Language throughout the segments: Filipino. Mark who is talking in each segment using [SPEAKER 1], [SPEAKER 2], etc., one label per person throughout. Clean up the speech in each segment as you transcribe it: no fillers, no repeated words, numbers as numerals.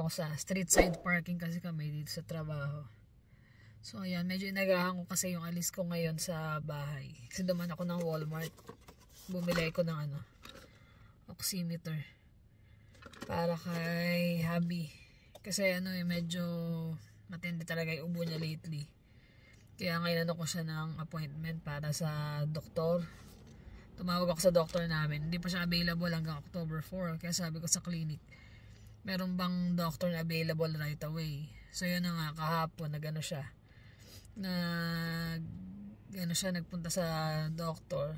[SPEAKER 1] ako sa street side parking kasi kami dito sa trabaho. So ayan, medyo inagahan ko kasi yung alis ko ngayon sa bahay. Kasi duman ako ng Walmart. Bumili ko ng oximeter para kay hubby. Kasi medyo matindi talaga yung ubo niya lately. Kaya ngayon ko siya ng appointment para sa doktor. Tumawag ako sa doktor namin. Hindi pa siya available hanggang October 4. Kaya sabi ko sa clinic, meron bang doctor na available right away? So yun na nga, kahapon nagpunta sa doctor.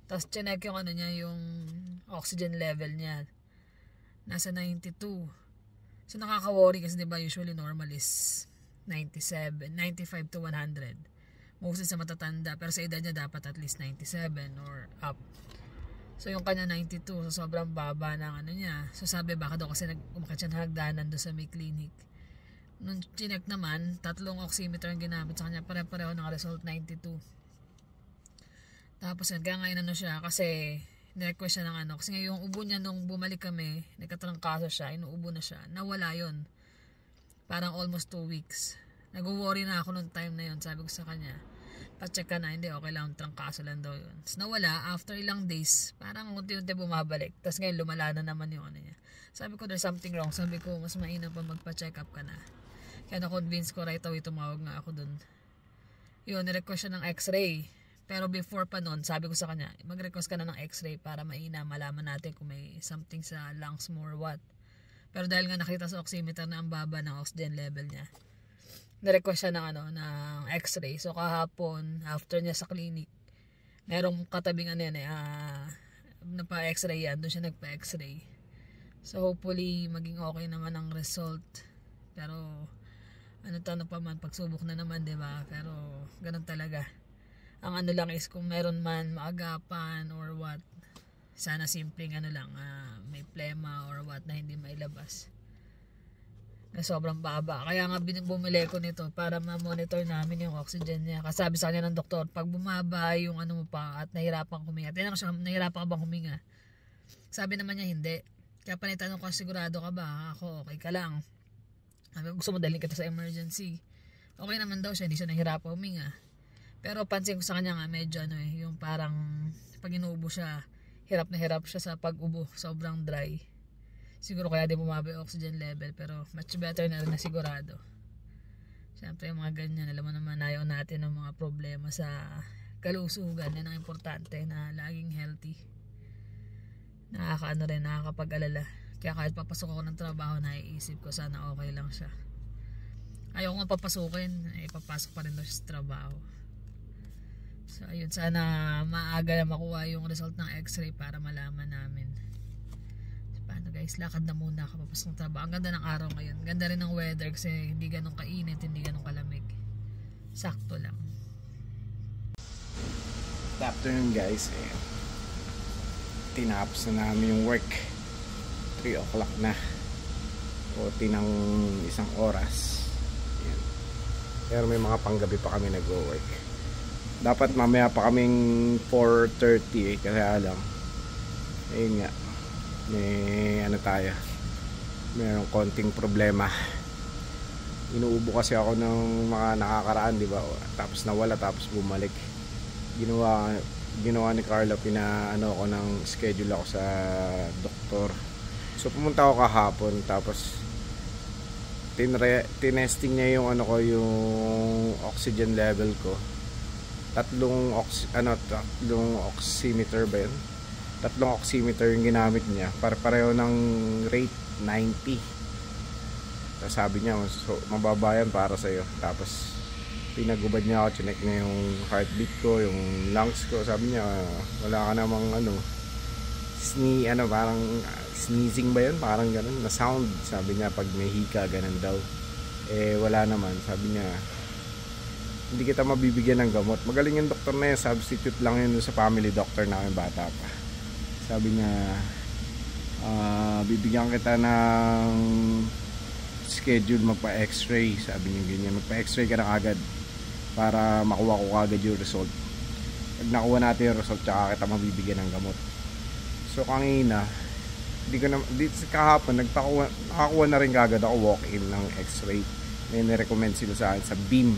[SPEAKER 1] Tapos chinek yung niya, yung oxygen level niya. Nasa 92. So nakaka-worry kasi diba usually normal is 95 to 100. Mostly sa matatanda, pero sa edad niya dapat at least 97 or up. So yung kanya 92, so sobrang baba ng niya. So sabi baka daw kasi umakit siya ng hagdanan doon sa may clinic. Nung chinek naman, 3 oximeter ang ginamit sa kanya, pare-pareho ng result 92. Tapos yun, kaya ngayon siya kasi nirequest siya ng kasi yung ubo niya nung bumalik kami, nagkatrangkaso siya, inuubo na siya, nawala yon. Parang almost 2 weeks. Nag-worry na ako nung time na yon. Sabi ko sa kanya, pa-check ka na, hindi, okay lang, trangkaso lang daw yun. Tapos nawala, after ilang days, parang unti-unti bumabalik. Tapos ngayon lumala na naman yung niya. Sabi ko, there's something wrong. Sabi ko, mas mainam pa magpa-check up ka na. Kaya na-convince ko right away, tumawag nga ako dun. Yun, nirequest siya ng x-ray. Pero before pa nun, sabi ko sa kanya, mag-request ka na ng x-ray para malaman natin kung may something sa lungs mo or what. Pero dahil nga nakita sa oximeter na ang baba ng oxygen level niya, na-request siya ng x-ray. So kahapon, after niya sa clinic, merong katabing napa-x-ray yan. Doon siya nagpa-x-ray. So hopefully, maging okay naman ang result. Pero, pa man, pagsubok na naman, diba? Pero, ganun talaga. Ang lang is kung meron man maagapan or what, sana simpleng may plema or what na hindi mailabas. Na sobrang baba. Kaya nga bumili ko nito para ma-monitor namin yung oxygen niya. Kasi sabi sa kanya ng doktor, pag bumaba yung mo pa at nahirapan huminga. Tinanong siya, nahirapan ka bang huminga? Sabi naman niya hindi. Kaya panitanong ko, sigurado ka ba? Ako, okay ka lang. Gusto mo dalhin kita sa emergency. Okay naman daw siya, hindi siya nahirapan huminga. Pero pansin ko sa kanya nga medyo yung parang pag inuubo siya, hirap na hirap siya sa pag-ubo, sobrang dry. Siguro kaya di bumaba yung oxygen level, pero much better na rin na sigurado. Siyempre yung mga ganyan, alam mo naman, ayaw natin ng mga problema sa kalusugan. Yan ang importante, na laging healthy. Nakakapag-alala. Kaya kahit papasok ako ng trabaho, naiisip ko sana okay lang siya. Ayaw ko nga papasukin, papasok pa rin daw siya sa trabaho. So ayun, sana maaga na makuha yung result ng x-ray para malaman namin. So, paano guys, lakad na muna ako papasok ng trabaho. Ang ganda ng araw ngayon. Ganda rin ng weather kasi hindi ganun kainit, hindi ganun kalamig. Sakto lang.
[SPEAKER 2] Good afternoon guys. Tinapos na namin yung work. 3 o'clock na. Puti ng 1 oras. Ayan. Pero may mga panggabi pa kami nag-work. Dapat mamaya pa kaming 4:30 kasi alam. Ayun nga. May tayo. Mayroong konting problema. Inuubo kasi ako ng mga nakakaraan, di ba? Tapos nawala, tapos bumalik. Ginawa ni Carla, ako ng schedule ako sa doktor. So pumunta ako kahapon, tapos tinesting niya yung yung oxygen level ko. Tatlong oximeter ba yun? 3 oximeter yung ginamit niya. Pareho ng rate 90. Tapos sabi niya, so, mababa yan para sa'yo. Tapos pinagubad niya ako, chinek niya yung heartbeat ko, yung lungs ko. Sabi niya, wala ka namang parang sneezing ba yun? Parang ganun, na sound. Sabi niya, pag may hika, ganun daw. Wala naman. Sabi niya, hindi kita mabibigyan ng gamot. Magaling yung doktor na yun, substitute lang yun sa family doctor namin bata pa. Sabi niya, bibigyan kita ng schedule magpa-x-ray. Sabi niya ganyan, magpa-x-ray ka na agad para makuha ko agad yung result. Pag nakuha natin yung result, tsaka kita mabibigyan ng gamot. So kanina, Hindi ko na, kahapon, nakakuha na rin kagad ako walk-in ng x-ray. May nirecommend sila sa akin sa beam.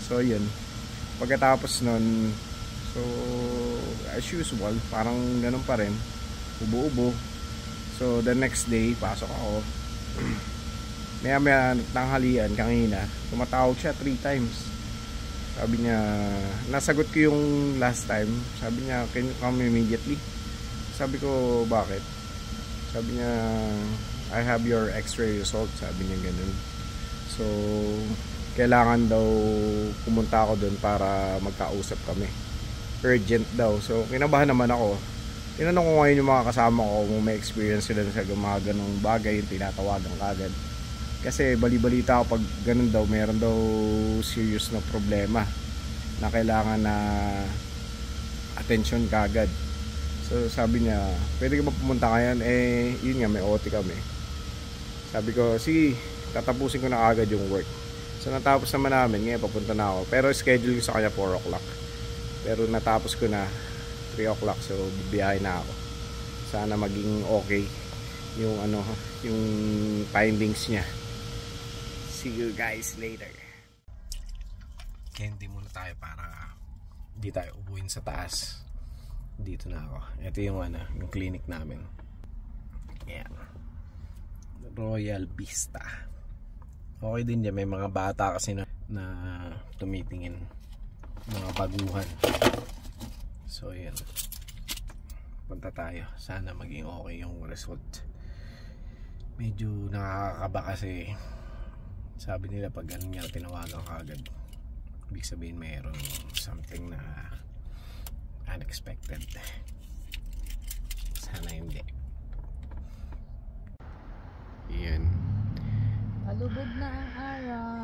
[SPEAKER 2] So, yun. Pagkatapos nun, so, as usual, parang ganun pa rin. Ubo-ubo. So, the next day, pasok ako. Maya tanghalian kanina, tumatawag siya 3 times. Sabi niya, nasagot ko yung last time. Sabi niya, can you come immediately? Sabi ko, bakit? Sabi niya, I have your x-ray result. Sabi niya ganun. So, kailangan daw pumunta ako doon para magkausap kami. Urgent daw. So, kinabahan naman ako. Tinanong ko ngayon yung mga kasama ko kung may experience sila sa mga ganong bagay, yung tinatawagan kagad. Kasi bali-balita ako pag ganun daw, meron daw serious na problema na kailangan na attention kagad. So sabi niya, pwede ka ba pumunta ngayon? Eh, yun nga, may OT kami. Sabi ko, sige, tatapusin ko na agad yung work. So natapos naman namin, ngayon papunta na ako. Pero schedule ko sa kanya 4 o'clock. Pero natapos ko na 3 o'clock, so bibiyahe na ako. Sana maging okay yung yung findings niya. See you guys later. Candy muna tayo para hindi tayo ubuin sa taas. Dito na ako. Ito yung yung clinic namin. Ayan. Royal Vista. Okay din dyan. May mga bata kasi na tumitingin. Mga baguhan. So yan. Punta tayo. Sana maging okay yung result. Medyo nakakaba kasi sabi nila pag ganun nga tinawagan ka agad, ibig sabihin mayroon something na unexpected. Sana hindi. Yan.
[SPEAKER 1] Palubog na ang araw.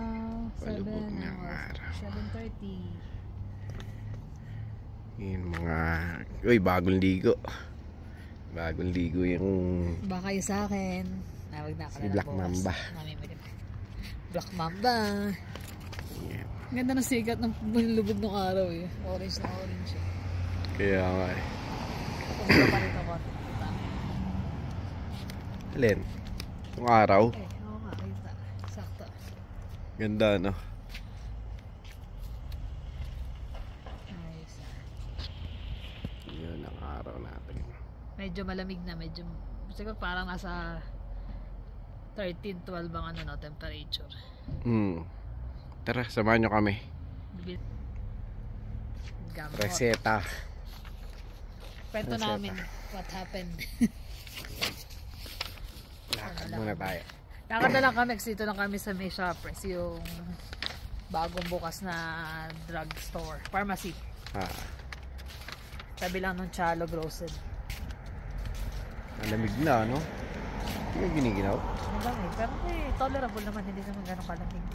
[SPEAKER 2] Palubog na ang araw.
[SPEAKER 1] 7:30.
[SPEAKER 2] Yan mga, uy, bagong ligo. Bagong ligo yung
[SPEAKER 1] Baka yung sa akin. Nawag na
[SPEAKER 2] si Black Mamba.
[SPEAKER 1] Black Mamba.
[SPEAKER 2] Yeah.
[SPEAKER 1] Ganda ng sikat ng lubog ng araw eh. Orange na orange eh.
[SPEAKER 2] Kaya nga eh.
[SPEAKER 1] Pagka pa rin ako.
[SPEAKER 2] Alin? Yung araw?
[SPEAKER 1] Eh, oo nga. Kita. Sakto.
[SPEAKER 2] Ganda no?
[SPEAKER 1] Nice.
[SPEAKER 2] Yun ang araw natin.
[SPEAKER 1] Medyo malamig na. Medyo siguro parang nasa 13, 12 ang temperature.
[SPEAKER 2] Tara, samahan nyo kami.
[SPEAKER 1] Gamot.
[SPEAKER 2] Reseta.
[SPEAKER 1] Kwento namin what happened.
[SPEAKER 2] Lakad muna tayo.
[SPEAKER 1] Lakad na lang kami kasi dito lang kami sa May Shoppers, yung bagong bukas na drugstore, pharmacy. Tabi lang ng Chalo Grocery.
[SPEAKER 2] Malamig na, no? Hindi yung giniginaw.
[SPEAKER 1] Malamig, pero tolerable naman, hindi naman ganun kalamig.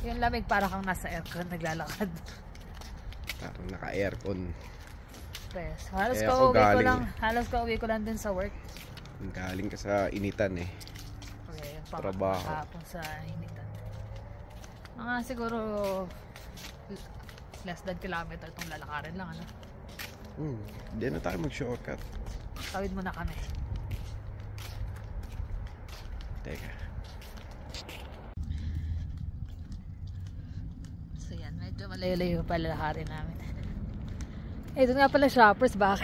[SPEAKER 1] Yung lamig para kang nasa aircon naglalakad.
[SPEAKER 2] Parang naka-aircon.
[SPEAKER 1] Yes. Halos
[SPEAKER 2] Eh,
[SPEAKER 1] ka
[SPEAKER 2] ako
[SPEAKER 1] uwi ko lang din sa work.
[SPEAKER 2] Galing ka sa initan eh.
[SPEAKER 1] Okay, yung
[SPEAKER 2] Trabaho.
[SPEAKER 1] Kahapon sa initan. Mga siguro less than kilometer itong lalakarin lang, ano?
[SPEAKER 2] Hindi na tayo mag-shortcut.
[SPEAKER 1] Tawid muna kami.
[SPEAKER 2] Teka.
[SPEAKER 1] So yan, medyo malayo-layo pa lalakarin namin. Eh, doon nga pala Shoppers, back.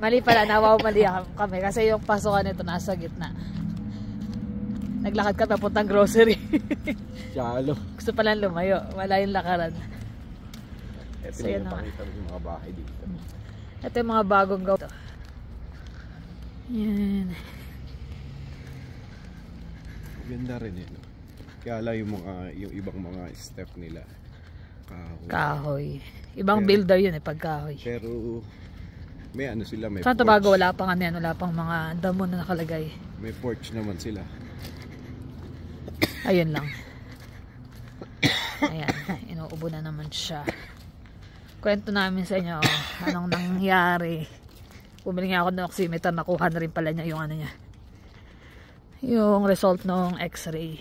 [SPEAKER 1] Mali pala, mali kami kasi yung pasukan nito nasa gitna. Naglakad ka papuntang grocery.
[SPEAKER 2] Chalo.
[SPEAKER 1] Gusto palang lumayo, wala yung lakaran.
[SPEAKER 2] Ito
[SPEAKER 1] So,
[SPEAKER 2] na
[SPEAKER 1] yan
[SPEAKER 2] yung
[SPEAKER 1] naman.
[SPEAKER 2] pakita ng mga bahay dito.
[SPEAKER 1] Ito yung mga bagong gawa. Yan.
[SPEAKER 2] Ganda rin eh, no? Kaya lang yung ibang mga step nila.
[SPEAKER 1] Kahoy. Ibang
[SPEAKER 2] Pero,
[SPEAKER 1] builder yun eh, pag kahoy.
[SPEAKER 2] Pero may ano sila, may
[SPEAKER 1] Saan Tobago, wala pang wala pang mga damo na nakalagay.
[SPEAKER 2] May porch naman sila.
[SPEAKER 1] Ayun lang. Ayan, inuubo na naman siya. Kwento namin sa inyo anong nangyari. Bumili nga ako ng oximeter, nakuha na rin pala niya yung ano niya. Yung result ng x-ray.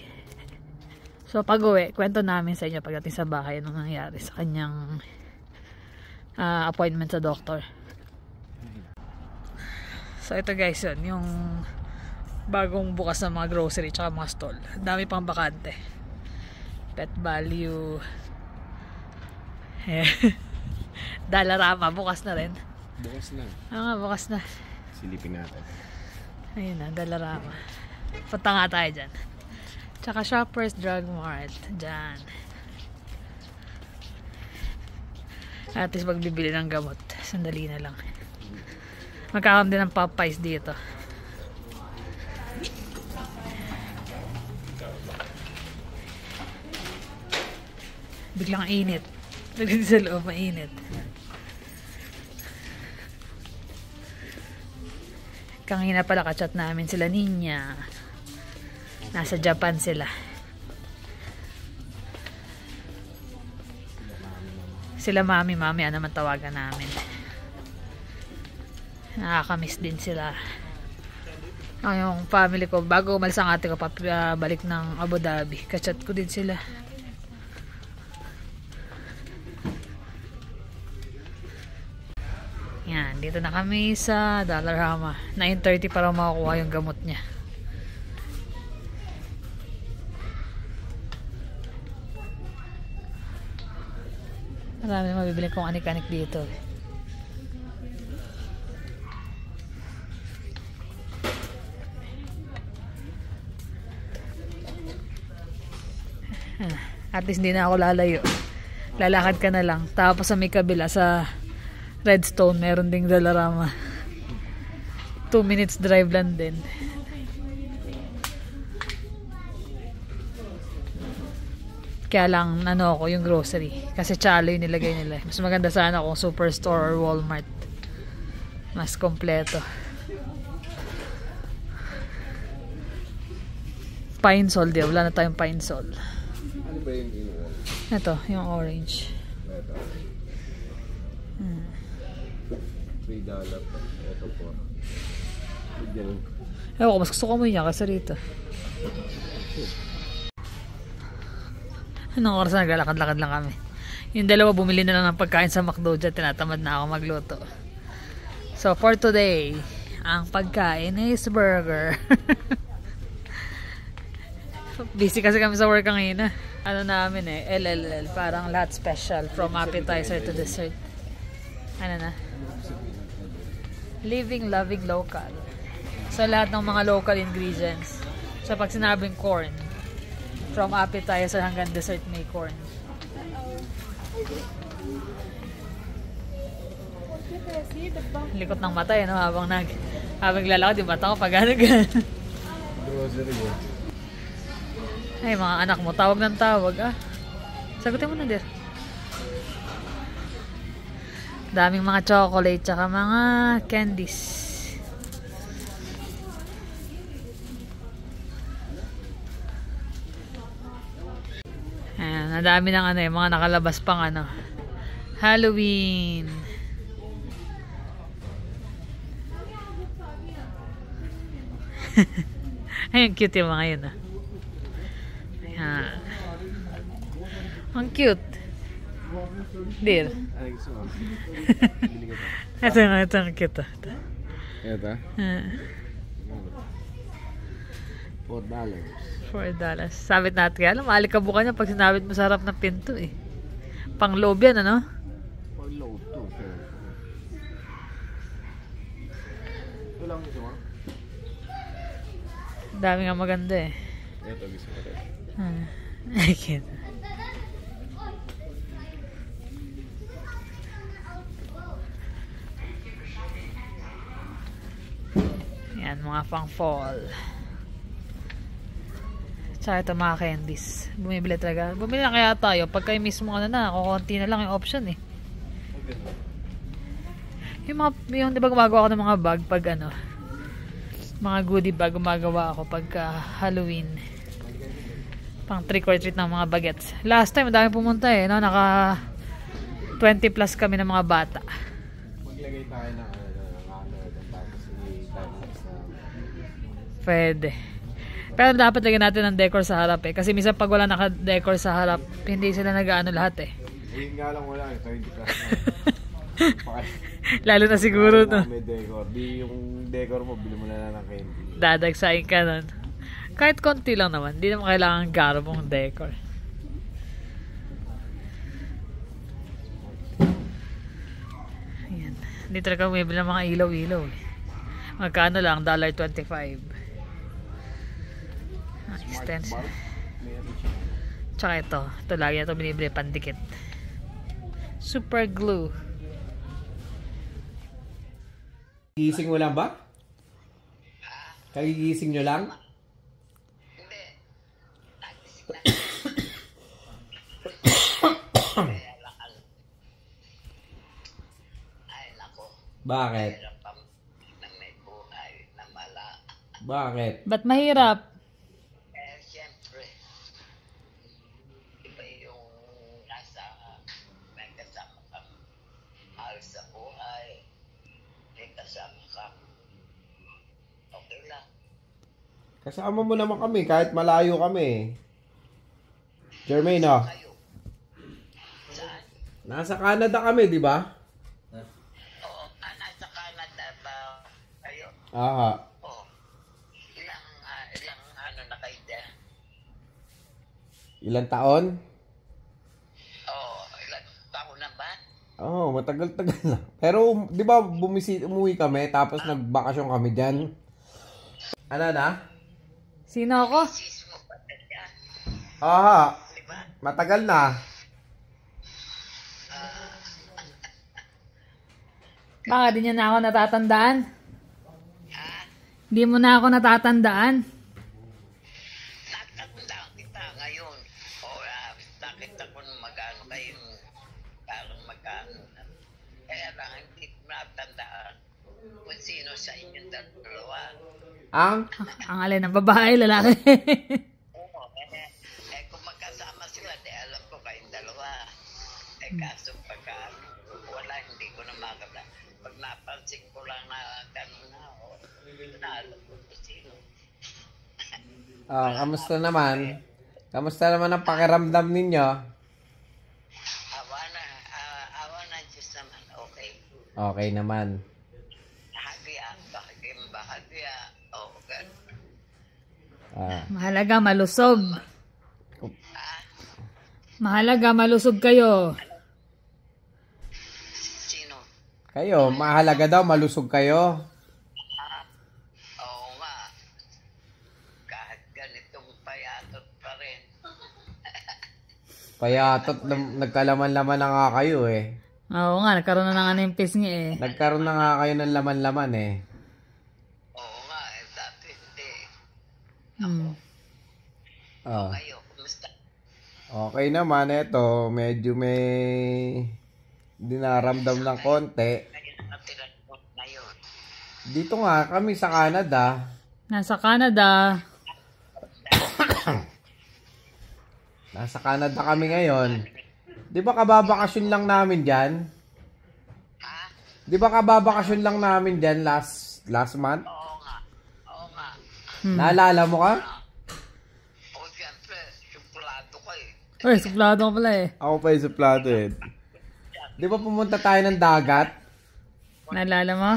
[SPEAKER 1] So pag uwi, kwento namin sa inyo pagdating sa bahay anong nangyari sa kanyang appointment sa doctor. So ito guys, yun yung bagong bukas na mga grocery tsaka mga stall. Dami pang bakante. Pet Value. Dollarama bukas na rin.
[SPEAKER 2] Bukas na.
[SPEAKER 1] Nga, bukas na.
[SPEAKER 2] Silipin natin.
[SPEAKER 1] Ayun na, Dollarama. Punta nga tayo dyan. Tsaka Shoppers Drug Mart. Dyan. At least magbibili ng gamot. Sandali na lang. Magkakaroon din ng Popeyes dito. Biglang init. Biglang sa loob, mainit. Kanina pala kachat namin sila Ninya. Nasa Japan sila. Sila mami ano naman tawagan namin. Nakakamiss din sila. Yung family ko, bago umalis ang ate ko balik ng Abu Dhabi, kachat ko din sila. Yan, dito na kami sa Dollarama. 9:30 para makakuha yung gamot niya. Marami mabibili kong anik-anik dito. At least hindi na ako lalayo. Lalakad ka na lang. Tapos sa may kabila sa Redstone meron ding Dollarama. 2 minutes drive lang din. Kaya lang ano ako yung grocery. Kasi tsalo yung nilagay nila. Mas maganda sana kung Superstore or Walmart. Mas kompleto. Pine Sol di. Wala na tayong Pine Sol.
[SPEAKER 2] Ano ba yung inuwal?
[SPEAKER 1] Ito, yung orange.
[SPEAKER 2] Ito. $3 pa. Ito po. Ganun.
[SPEAKER 1] Ewan ko, mas gusto ko mo niya kasi rito. Anong oras na naglalakad-lakad lang kami. Yung dalawa bumili na lang ng pagkain sa McDo dyan. Tinatamad na ako magluto. So for today, ang pagkain is burger. Busy kasi kami sa work kanina. Ano namin LLL. Parang lahat special. From appetizer to dessert. Ano na? Living, loving, local. So lahat ng mga local ingredients. So pag sinabing corn, from appetizer hanggang dessert may corn. Likot ng mata no? Habang lalakad yung mata ko pag ano
[SPEAKER 2] Grocery mo.
[SPEAKER 1] Ay mga anak mo, tawag ng tawag Sagutin mo na dir. Daming mga chocolate tsaka mga candies. Ayan, nadami ng mga nakalabas pang Halloween. Ayun, cute yung mga yun Ayan. Ang cute. Dear. Ito ang cute
[SPEAKER 2] Ito? $4.
[SPEAKER 1] Sabit natin kaya alam, maalikabukan niya pag sinabit mo sa harap ng pinto Pang loob yan
[SPEAKER 2] Pang load to. Ito lang gusto mo?
[SPEAKER 1] Dami nga maganda
[SPEAKER 2] Ito gusto ko rin.
[SPEAKER 1] Ay cute. Yan, mga pang fall. Tsaka ito mga candies. Bumibili talaga. Bumili na kaya tayo. Pagka mismo kukunti na lang yung option Yung diba gumagawa ako ng mga bag pag mga goodie bag gumagawa ako pagka Halloween. Pang trick or treat ng mga bagets. Last time, madami pumunta naka 20 plus kami ng mga bata.
[SPEAKER 2] Maglagay tayo ng tapos
[SPEAKER 1] Pwede. Pero dapat lagyan natin ng decor sa harap kasi minsan pag wala naka-decor sa harap, hindi sila nag-ano lahat
[SPEAKER 2] Yun nga lang wala 20 plus na.
[SPEAKER 1] Lalo na siguro, no?
[SPEAKER 2] May decor. Di yung decor mo, bili mo na lang ng candy.
[SPEAKER 1] Dadagsain ka nun. Kahit konti lang naman. Hindi naman kailangan garo mong decor. Ayan. Hindi talaga umibili ng mga ilaw-ilaw. Magkano lang? $1.25. Extension. Tsaka ito. Ito lagi na ito binibili. Pandikit. Super glue.
[SPEAKER 2] Gising mo lang ba? Kagigising nyo lang? Bakit? Bakit?
[SPEAKER 1] Ba't mahirap?
[SPEAKER 3] Siyempre, iba yung nasa may kasama kang mahal sa buhay, may kasama kang okay lang.
[SPEAKER 2] Kasama mo naman kami kahit malayo kami. Jermaine, oh.
[SPEAKER 3] Kayo, saan?
[SPEAKER 2] Nasa Canada kami, di ba?
[SPEAKER 3] Oo, nasa Canada ba kayo?
[SPEAKER 2] Aha.
[SPEAKER 3] Oo. Ilang ano na kayo dyan?
[SPEAKER 2] Ilang taon?
[SPEAKER 3] Oo, ilang taon na ba?
[SPEAKER 2] Oo, matagal-tagal na. Pero, di ba, umuwi kami, tapos nagbakasyon kami dyan. Ano na?
[SPEAKER 1] Sino ako?
[SPEAKER 3] Sis mo ba na dyan?
[SPEAKER 2] Aha,
[SPEAKER 3] Di ba?
[SPEAKER 2] matagal na.
[SPEAKER 1] Baka di niya na ako natatandaan.
[SPEAKER 3] Ha?
[SPEAKER 1] Di mo na ako natatandaan.
[SPEAKER 3] Nakatandaan kita ngayon. O, nakita ko na magkano kayong parang magkano. Kaya lang, hindi ko natandaan kung sino sa inyong dalawa.
[SPEAKER 1] Ang alin ng babae, lalaki.
[SPEAKER 3] Oo, kung magkasama sila, di alam ko kayong dalawa. Kaso pagka wala, hindi ko na makala. Pag napansin ko lang na gano'n na, na alam ko kung sino.
[SPEAKER 2] Kamusta naman? Kamusta naman ang pakiramdam ninyo?
[SPEAKER 3] Awa na Diyos naman, okay.
[SPEAKER 2] Okay naman.
[SPEAKER 3] Bahagya, oo, gano'n.
[SPEAKER 1] Mahalaga, malusog. Mahalaga, malusog kayo.
[SPEAKER 3] Sino?
[SPEAKER 2] Kayo, mahalaga daw, malusog kayo.
[SPEAKER 3] Oo nga. Kahit ganitong payatot pa rin.
[SPEAKER 2] Payatot, nagkalaman-laman na nga kayo eh.
[SPEAKER 1] Oo nga, nagkaroon na ng ano yung pisngi eh.
[SPEAKER 2] Nagkaroon na nga kayo ng laman-laman eh.
[SPEAKER 3] Oo nga, dati hindi.
[SPEAKER 2] Ah.
[SPEAKER 3] Kayo, kumusta?
[SPEAKER 2] Okay naman, eto, medyo may dinaramdam ng konti.
[SPEAKER 3] Ngayon nakatira ko ngayon.
[SPEAKER 2] Dito nga, kami sa Canada.
[SPEAKER 1] Nasa Canada.
[SPEAKER 2] Nasa Canada kami ngayon. Di ba kababakasyon lang namin dyan?
[SPEAKER 3] Ha?
[SPEAKER 2] Di ba kababakasyon lang namin dyan last month?
[SPEAKER 3] Oo nga. Oo nga.
[SPEAKER 2] Naalala mo ka?
[SPEAKER 3] O siyempre, suplado ko eh.
[SPEAKER 1] Uy, suplado ka pala eh.
[SPEAKER 2] Ako pa yung suplado eh. Di ba pumunta tayo ng dagat?
[SPEAKER 1] Naalala mo?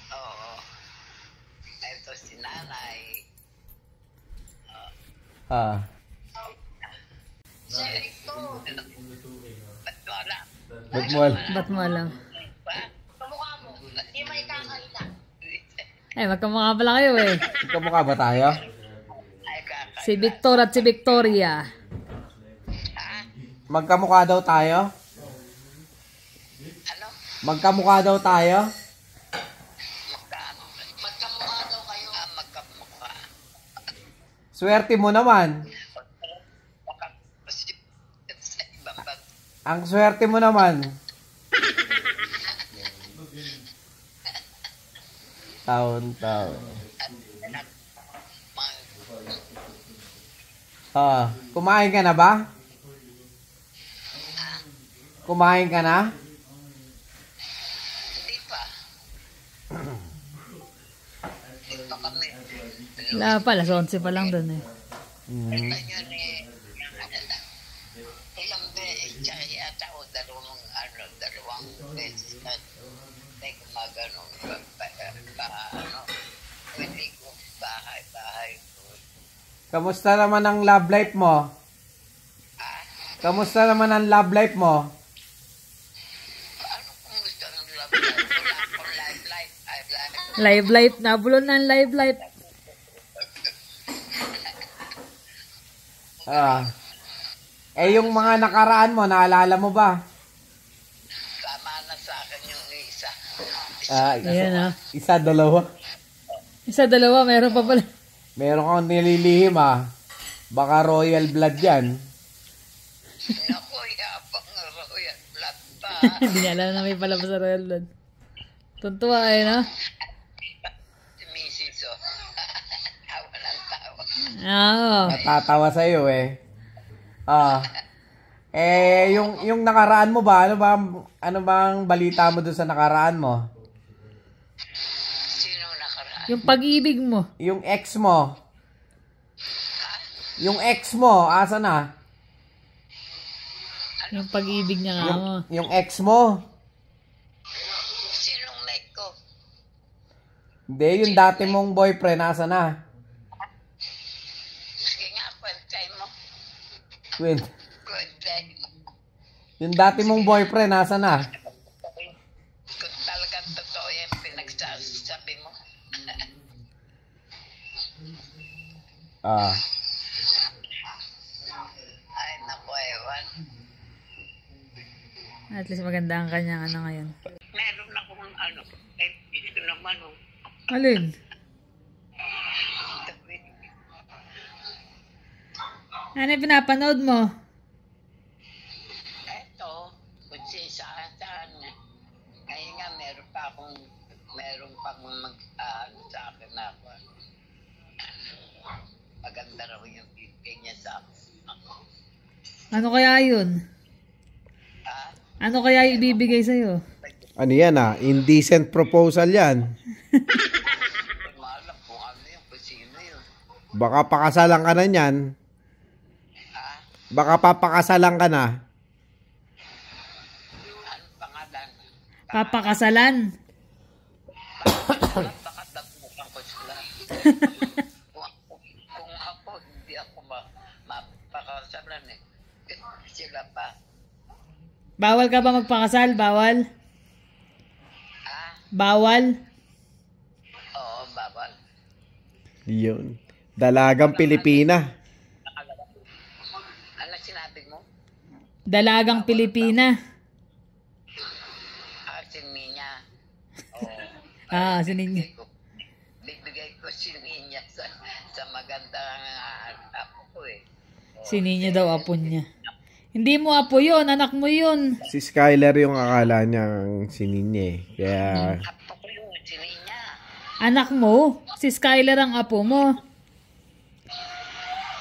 [SPEAKER 3] Oo. Ito si nanay.
[SPEAKER 2] Ah.
[SPEAKER 3] Ito. Ba't wala?
[SPEAKER 2] Ba't mo alam?
[SPEAKER 1] Ba't mo alam?
[SPEAKER 3] Ba? Kamukha mo. Di may kakaita.
[SPEAKER 1] Eh, magkamukha pala kayo eh.
[SPEAKER 2] Kamukha ba tayo?
[SPEAKER 3] Ay, kakaita.
[SPEAKER 1] Si Victor at si Victoria.
[SPEAKER 2] Magkamukha daw tayo?
[SPEAKER 3] Ano?
[SPEAKER 2] Magkamukha daw tayo?
[SPEAKER 3] Magkamukha daw kayo. Magkamukha.
[SPEAKER 2] Swerte mo naman.
[SPEAKER 3] Baka sa ibang bag.
[SPEAKER 2] Ang swerte mo naman. Taon. Kumain ka na ba? Kumain ka na?
[SPEAKER 3] Hindi pa. Hindi pa kami.
[SPEAKER 1] Wala pa, alas 11 pa lang dun eh.
[SPEAKER 3] Ito yun eh. Ilang beses yata o dalawang beses na ano, hindi ko bahay ko.
[SPEAKER 2] Kamusta naman ang love life mo? Kamusta naman ang love life mo?
[SPEAKER 3] Ano kung gusto ng love life? Wala akong live life.
[SPEAKER 1] Live life. Nabulon na ang live life.
[SPEAKER 2] Yung mga nakaraan mo, naalala mo ba?
[SPEAKER 3] Tama na sa akin yung isa.
[SPEAKER 1] Ayan
[SPEAKER 2] Isa, dalawa.
[SPEAKER 1] Isa, dalawa. Meron pa pala.
[SPEAKER 2] Meron kang nililihim Baka royal blood yan.
[SPEAKER 3] Naku, yapang royal blood pa.
[SPEAKER 1] Hindi niya alam na may palabas sa Royal Blood. Tuntua no?
[SPEAKER 3] Si Mrs. Tawa ng tawa.
[SPEAKER 1] Oo.
[SPEAKER 2] Natatawa sa'yo yung nakaraan mo ba? Ano bang balita mo dun sa nakaraan mo?
[SPEAKER 3] Sino nakaraan?
[SPEAKER 1] Yung pag-ibig mo.
[SPEAKER 2] Yung ex mo. Yung ex mo, asa na?
[SPEAKER 1] Yung pag-ibig niya nga mo.
[SPEAKER 2] Yung ex mo.
[SPEAKER 3] Sinong neck ko?
[SPEAKER 2] Hindi, yung dati mong boyfriend, asa na?
[SPEAKER 3] Sige nga, kwentay mo.
[SPEAKER 2] Wait.
[SPEAKER 3] Kwentay mo.
[SPEAKER 2] Yung dati mong boyfriend, asa na?
[SPEAKER 3] Kung talagang totoo yan, pinagsasabi mo. Ay, naku, ewan.
[SPEAKER 1] At least maganda ang kanyang ngayon.
[SPEAKER 3] Meron akong gusto naman
[SPEAKER 1] Alin? Ano yung pinapanood mo?
[SPEAKER 3] Eto, kung saan ngayon nga, meron pang sa akin na ako. Maganda raw yung bibigay niya sa akin.
[SPEAKER 1] Ano kaya yun? Ano kaya ibibigay sa'yo?
[SPEAKER 2] Ano yan Indecent proposal yan.
[SPEAKER 3] Hindi mo alam kung ano yun, kung sino yun.
[SPEAKER 2] Baka pakasalan ka na yan. Baka papakasalan ka na.
[SPEAKER 3] Ano pangalan?
[SPEAKER 1] Papakasalan?
[SPEAKER 3] Baka dapukan ko sila. Kung ako, hindi ako mapakasalan sila pa.
[SPEAKER 1] Bawal ka ba magpakasal? Bawal? Bawal?
[SPEAKER 3] Oo, bawal.
[SPEAKER 2] Yun. Dalagang Pilipina.
[SPEAKER 3] Ano sinabi mo?
[SPEAKER 1] Dalagang Pilipina.
[SPEAKER 3] Si Ninya.
[SPEAKER 1] Si Ninya.
[SPEAKER 3] Bibigay ko si Ninya sa magandang apo ko
[SPEAKER 1] Si Ninya daw apo niya. Hindi mo apo yun, anak mo yun.
[SPEAKER 2] Si Skyler yung akala niyang si Ninye. Kaya...
[SPEAKER 3] Apo ko yun, si Ninya.
[SPEAKER 1] Anak mo? Si Skyler ang apo mo.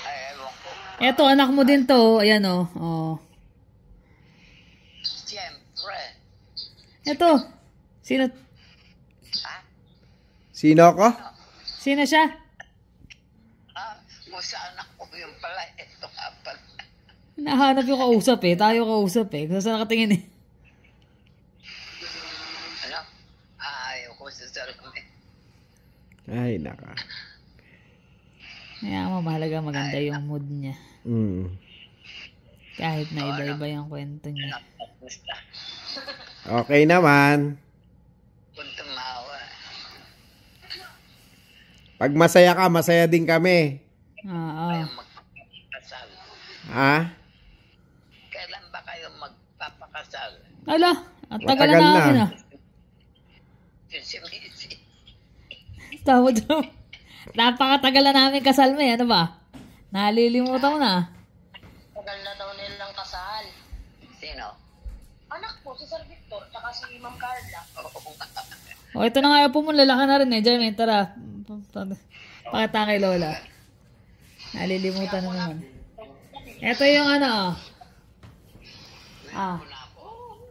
[SPEAKER 3] Ay, ewan ko.
[SPEAKER 1] Eto, anak mo din to. Ayan
[SPEAKER 3] Siyempre.
[SPEAKER 1] Eto. Sino?
[SPEAKER 2] Sino ako?
[SPEAKER 1] Sino siya?
[SPEAKER 3] Kung sa anak ko yung pala, ito nga pala.
[SPEAKER 1] Nahanap yung kausap Tayo kausap Kung saan nakatingin
[SPEAKER 3] Ano? Ayaw ko sa salamin.
[SPEAKER 2] Ay, naka.
[SPEAKER 1] Kaya mahalaga maganda yung mood niya. Kahit na iba-iba yung kwento niya.
[SPEAKER 2] Okay naman.
[SPEAKER 3] Kung tumawa.
[SPEAKER 2] Pag masaya ka, masaya din kami.
[SPEAKER 1] Oo.
[SPEAKER 3] Magpapakasal. Kailan ba kayo magpapakasal?
[SPEAKER 1] Ala, ang tagal
[SPEAKER 2] Matagal
[SPEAKER 1] na namin
[SPEAKER 2] na.
[SPEAKER 3] Yung si Missy.
[SPEAKER 1] Tawad mo. Napakatagal na namin kasal mo ano ba? Nalilimutan mo na.
[SPEAKER 4] Tagal na daw nilang kasal.
[SPEAKER 3] Sino?
[SPEAKER 4] Anak ko, si Sir Victor, tsaka si Ma'am Carla.
[SPEAKER 1] O ito na nga po mo, lalaki na rin Jermaine, tara. Pakita kay Lola. Nalilimutan na naman. Ito yung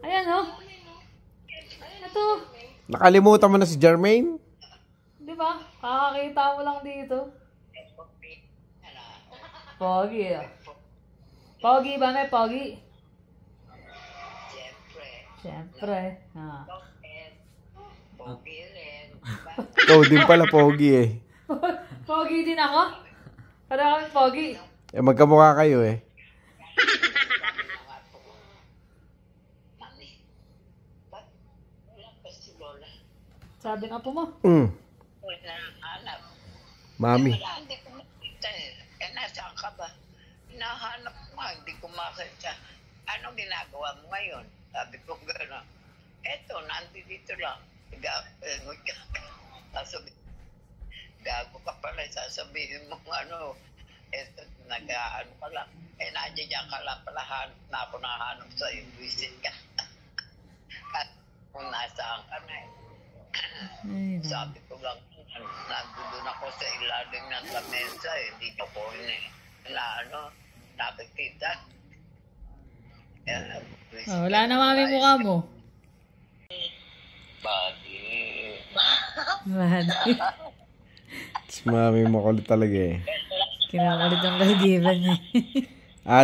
[SPEAKER 1] Ayan Ito.
[SPEAKER 2] Nakalimutan mo na si Jermaine?
[SPEAKER 1] Di ba? Kakakita mo lang dito. Pogi Pogi ba may pogi?
[SPEAKER 3] Siyempre.
[SPEAKER 1] Siyempre.
[SPEAKER 3] pogi rin.
[SPEAKER 2] Ikaw din pala pogi eh.
[SPEAKER 1] Pogi din ako? Para kami pogi.
[SPEAKER 2] Eh, magkamukha kayo eh.
[SPEAKER 3] Mami, ba't wala pa si Lola?
[SPEAKER 1] Sabi nga po mo.
[SPEAKER 3] Wala hanap.
[SPEAKER 2] Mami.
[SPEAKER 3] Wala, hindi ko makita eh. Eh, nasaan ka ba? Hinahanap ko nga, hindi ko makita. Anong ginagawa mo ngayon? Sabi ko gano'n. Eto, nandito lang. Gago ka pala, sasabihin mo ano. Eto, nag-ano ka lang. Eh, nandiyan ka lang pala, hanap na ako nahanap sa'yo. Visit ka. At kung nasaan ka na eh. Sabi ko lang, nandun ako sa ilalim ng lamesa eh. Hindi ko eh. Nakikita.
[SPEAKER 1] Wala na mami mukha mo.
[SPEAKER 3] Badi.
[SPEAKER 1] Badi.
[SPEAKER 2] Si mami mo kulit talaga eh.
[SPEAKER 1] Kinakulit ang kaibigan niya.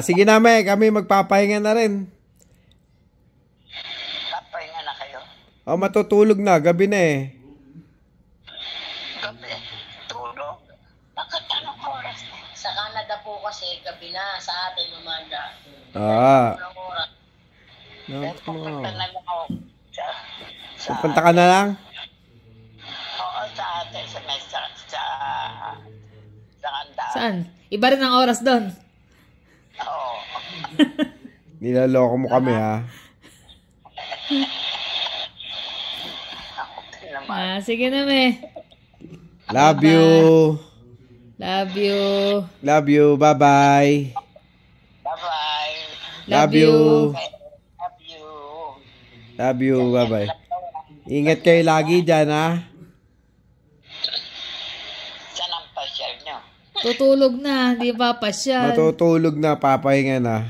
[SPEAKER 2] Sige na me, kami magpapahinga na rin.
[SPEAKER 3] Papahinga na kayo?
[SPEAKER 2] Matutulog na, gabi na eh.
[SPEAKER 3] Gabi? Tulog? Bakit anong oras na?
[SPEAKER 4] Sa Canada po kasi, gabi na. Sa atin, umaga.
[SPEAKER 3] Anong oras? Pupunta na lang ako sa
[SPEAKER 2] Pupunta ka na lang?
[SPEAKER 3] Oo, sa atin, sa Kanda.
[SPEAKER 1] Saan? Iba rin ang oras doon.
[SPEAKER 3] Oo.
[SPEAKER 2] Nilaloko mo kami ha.
[SPEAKER 3] Ako din naman.
[SPEAKER 1] Sige na me.
[SPEAKER 2] Love you.
[SPEAKER 1] Love you.
[SPEAKER 2] Love you. Bye-bye.
[SPEAKER 3] Bye-bye.
[SPEAKER 2] Love you.
[SPEAKER 3] Love you.
[SPEAKER 2] Love you. Bye-bye. Ingat kayo lagi dyan ha.
[SPEAKER 3] Saan ang pasyal nyo?
[SPEAKER 1] Tutulog na, di ba pasyal?
[SPEAKER 2] Matutulog na, papahinga na.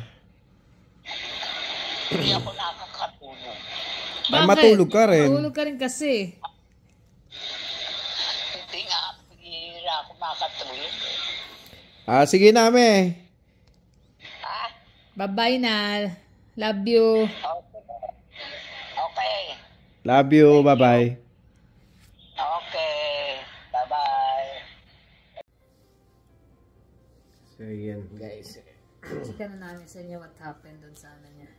[SPEAKER 3] Hindi ako nakakatulog.
[SPEAKER 2] Ay, matulog ka rin.
[SPEAKER 1] Matulog ka rin kasi.
[SPEAKER 3] Hindi nga, hihira ako makatulog.
[SPEAKER 2] Sige na me.
[SPEAKER 3] Ha?
[SPEAKER 1] Bye-bye na. Love you.
[SPEAKER 3] Okay.
[SPEAKER 2] Love you. Bye-bye.
[SPEAKER 3] Okay. Bye-bye.
[SPEAKER 2] So, yan guys.
[SPEAKER 1] Chika na namin sa inyo what happened doon sa ano niya.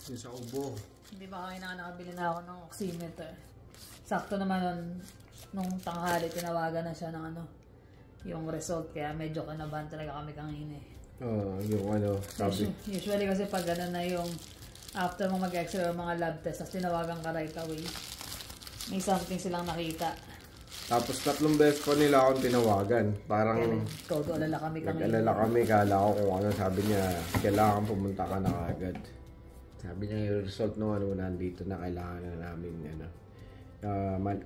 [SPEAKER 2] Yung sa ubo.
[SPEAKER 1] Hindi ba kayo nakabili na ako ng oximeter? Sakto naman nung tanghali, tinawagan na siya ng ano, yung result. Kaya medyo kanabahan talaga kami kanina eh.
[SPEAKER 2] Yung ano, sabi.
[SPEAKER 1] Usually kasi pag gano'n na yung after mo mag-x-ray or mga lab test, tapos tinawagan ka right away, may something silang nakita.
[SPEAKER 2] Tapos 3 beses pa nila akong tinawagan. Parang
[SPEAKER 1] Alala kami
[SPEAKER 2] nag-alala kami. Kala ko kung ano. Sabi niya, kailangan pumunta ka na agad. Sabi niya, yung result nung ano, nandito na, kailangan na namin ano.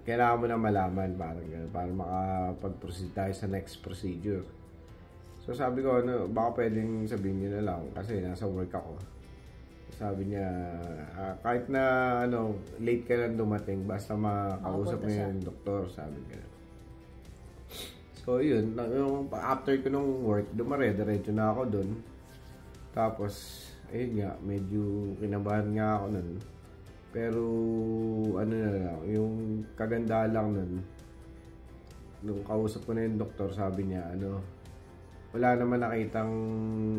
[SPEAKER 2] Kailangan mo na malaman parang gano'n, para makapag-proceed tayo sa next procedure. So sabi ko, ano, baka pwedeng sabihin niyo na lang kasi nasa work ako. Sabi niya, kahit na ano, late ka lang dumating, basta makausap mo yung doktor, sabi niya. So yun, yung after ko nung work, diretso na ako dun. Tapos, ayun nga, medyo kinabahan nga ako nun. Pero, ano na lang, yung kaganda lang nun, nung kausap ko na yung doktor, sabi niya, ano, wala naman nakitang,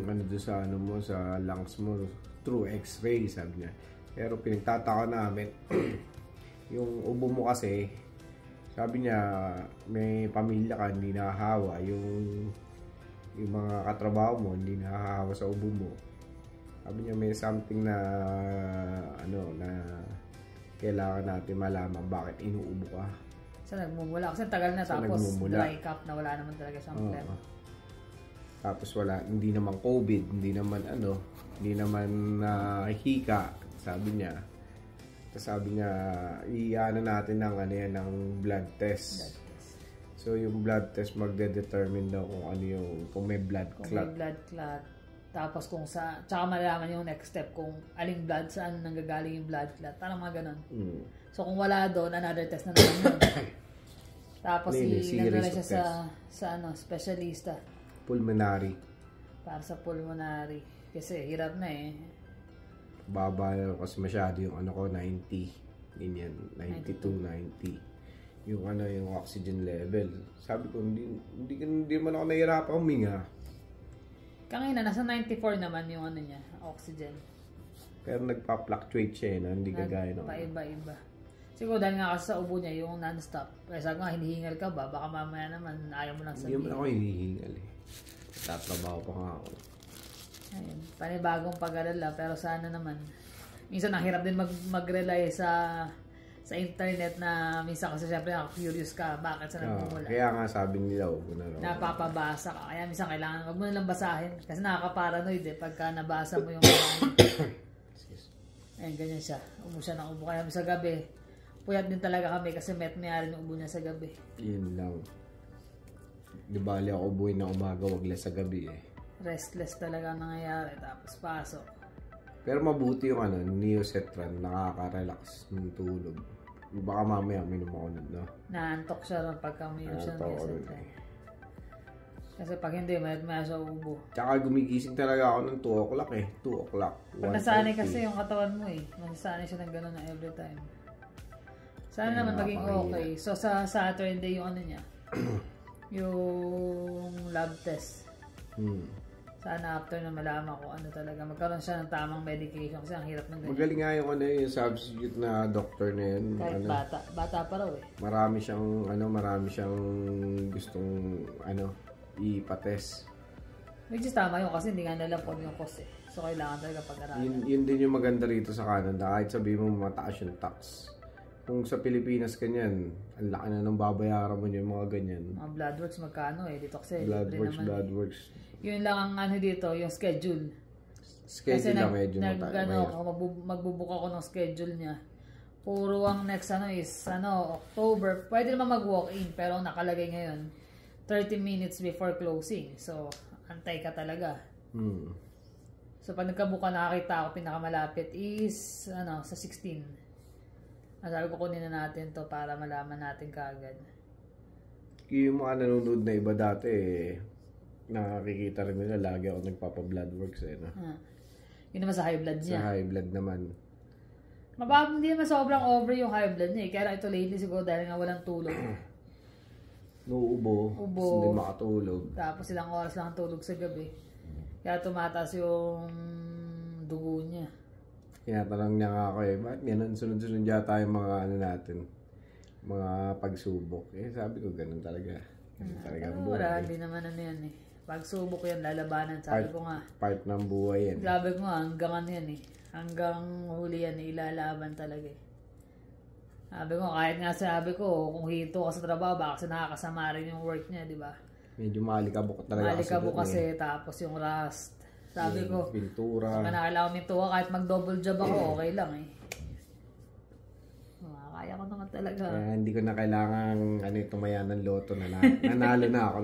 [SPEAKER 2] ano doon sa, ano mo, sa lungs mo, through x-ray, sabi niya. Pero pinagtataka namin, yung ubo mo kasi, sabi niya, may pamilya ka, hindi nahahawa, yung mga katrabaho mo, hindi nahahawa sa ubo mo. Sabi niya, may something na, ano, na kailangan natin malaman bakit inuubo ka.
[SPEAKER 1] Sa nagmumula. Kasi tagal na, tapos dry cough na wala naman talaga siyang problema.
[SPEAKER 2] Tapos wala, hindi naman COVID, hindi naman ano, hindi naman hika, sabi niya. Tapos sabi niya, i-ano natin ng ano yan, ng blood test. So yung blood test magde-determine daw kung ano yung, kung may blood clot.
[SPEAKER 1] Kung may blood clot. Tapos kung sa, tsaka malaman yung next step kung aling blood, saan nanggagaling yung blood clot. Parang mga ganun. So kung wala doon, another test na naman yun. Tapos nandun na siya sa ano, specialista.
[SPEAKER 2] Pulmonary.
[SPEAKER 1] Para sa pulmonary. Kasi hirap na eh.
[SPEAKER 2] Baba na kasi masyado yung ano ko, 90. Ganyan, 92, 90. yung yung oxygen level. Sabi ko, hindi man ako nahihirapan huminga.
[SPEAKER 1] Kanina, nasa 94 naman yung niya, oxygen.
[SPEAKER 2] Pero nagpa-fluctuate siya no? Hindi kagaya no.
[SPEAKER 1] Paiba-iba. Siguro dahil nga kasi sa ubo niya yung non-stop. Kaya sabi nga, hinihingal ka ba? Baka mamaya naman ayaw mo lang sabihin.
[SPEAKER 2] Hindi mo ako hinihingal eh. Tatrabaho pa nga ako.
[SPEAKER 1] Ayun, panibagong pag-alala. Pero sana naman. Minsan nahirap din mag-rely sa internet na minsan kasi syempre curious ka. Bakit sa nagmumula?
[SPEAKER 2] Kaya nga sabi nila,
[SPEAKER 1] napapabasa ka. Kaya minsan kailangan wag mo nalang basahin. Kasi nakaka-paranoid eh. Pagka nabasa mo yung ayun, ganyan siya. Ubo siya ng ubo. Kaya sa gabi, puyat din talaga kami kasi may rin yung ubo niya sa gabi.
[SPEAKER 2] Yun lang. Di bali ako ubuin na umaga, wag less sa gabi eh.
[SPEAKER 1] Restless talaga ang nangyayari. Tapos pasok. Pero
[SPEAKER 2] mabuti yung Neocetran, nakaka-relax ng tulog. Baka mamaya minum ako nun, no?
[SPEAKER 1] Naantok siya ron pagka uminom siya ng Neocetran. Kasi pag hindi, may sa ubo.
[SPEAKER 2] Tsaka gumigising talaga ako ng 2 o'clock eh. 2 o'clock.
[SPEAKER 1] Pag nasanay kasi yung katawan mo eh. Nasanay siya ng gano'n na every time. Sana naman maging okay. So sa Saturday yung niya. Yung lab test. Sana after na malaman ko ano talaga. Magkaroon siya ng tamang medication kasi ang hirap ng ganyan.
[SPEAKER 2] Magaling nga yung yung substitute na doctor na yun.
[SPEAKER 1] Kahit bata. Bata pa raw eh.
[SPEAKER 2] Marami siyang gustong ipatest.
[SPEAKER 1] Which is tama yun kasi hindi nga nalang po yung cost eh. So kailangan talaga pag-aralan.
[SPEAKER 2] Yun din yung maganda rito sa Canada. Kahit sabihin mo mataas yung tax. Kung sa Pilipinas kanyan, ang laki na nang babayaran mo yung mga ganyan.
[SPEAKER 1] Mga bloodworks magkano eh. Dito kasi
[SPEAKER 2] Bloodworks.
[SPEAKER 1] Yun lang ang dito, yung schedule.
[SPEAKER 2] Schedule lang medyo
[SPEAKER 1] magbubook ako ng schedule niya. Puro ang next is October. Pwede naman mag-walk-in pero nakalagay ngayon 30 minutes before closing. So, antay ka talaga. So, pag nagkabuka nakakita ako, pinakamalapit is sa 16. Sabi ko kunin na natin to para malaman natin kaagad.
[SPEAKER 2] Yung mga nanonood na iba dati nakakikita rin nila lagi ako nagpapa-bloodworks no?
[SPEAKER 1] Yun naman sa high blood niya.
[SPEAKER 2] Sa high blood naman.
[SPEAKER 1] Hindi naman sobrang over yung high blood niya Kaya ito lately siguro dahil nga walang tulog.
[SPEAKER 2] Ubo. Hindi makatulog.
[SPEAKER 1] Tapos ilang oras lang tulog sa gabi. Kaya tumataas yung dugo niya.
[SPEAKER 2] Tinatanong niya nga ako bakit ganun? Sunod-sunod yata yung mga natin. Mga pagsubok. Sabi ko ganun talaga. Ganun talaga ang buhay.
[SPEAKER 1] Wala, hindi naman yan eh. Pagsubok yan, lalabanan. Sabi ko nga.
[SPEAKER 2] Part ng buhay yan.
[SPEAKER 1] Sabi ko nga, hanggang yan eh. Hanggang huli yan, ilalaban talaga eh. Sabi ko, kahit nga sabi ko, kung hinto ka sa trabaho, baka kasi nakakasama rin yung work niya, di ba?
[SPEAKER 2] Medyo malikabok talaga.
[SPEAKER 1] Malikabok kasi, tapos yung rust. Sabi ko,
[SPEAKER 2] pintura.
[SPEAKER 1] Kung kailangan mintuwa, kahit mag-double job ako, okay lang eh. Kaya ko naman talaga.
[SPEAKER 2] Kaya hindi ko na kailangan tumaya ng loto na nanalo na ako.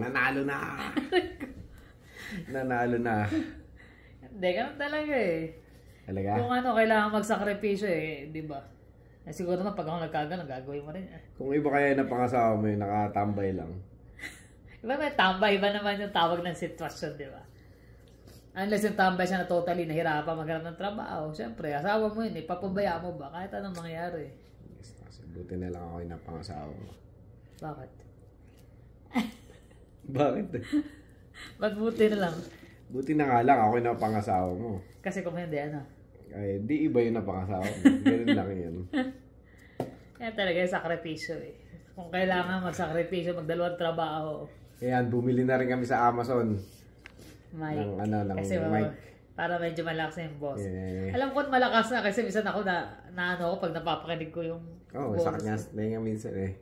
[SPEAKER 2] Nanalo na.
[SPEAKER 1] Hindi, ganun talaga eh.
[SPEAKER 2] Talaga?
[SPEAKER 1] Kung kailangan magsakripisyo eh, di ba? Siguro naman pag ako nagkagano, gagawin mo rin eh.
[SPEAKER 2] Kung iba kaya na pangasawa mo nakatambay lang.
[SPEAKER 1] Iba may tambay, iba naman yung tawag ng sitwasyon, di ba? Unless yung tambay siya na totally nahirapan maghanap ng trabaho, syempre, asawa mo yun eh, papabaya mo ba? Kahit anong mangyari.
[SPEAKER 2] Buti na lang ako yung napangasawa mo.
[SPEAKER 1] Bakit?
[SPEAKER 2] Bakit?
[SPEAKER 1] Ba't buti na lang?
[SPEAKER 2] Buti na nga lang ako yung napangasawa mo.
[SPEAKER 1] Kasi kung hindi,
[SPEAKER 2] Ay, di iba yung napangasawa mo. Ganun lang yun.
[SPEAKER 1] Kaya talaga yung sakripisyo eh. Kung kailangan magsakripisyo, magdalawang trabaho.
[SPEAKER 2] Ayan, bumili na rin kami sa Amazon.
[SPEAKER 1] Mic.
[SPEAKER 2] Ng
[SPEAKER 1] kasi
[SPEAKER 2] mic.
[SPEAKER 1] Para medyo malakas na yung boss.
[SPEAKER 2] Yeah.
[SPEAKER 1] Alam ko malakas na kasi minsan ako na pag napapakinig ko yung
[SPEAKER 2] boss. Sa kanya nga minsan eh.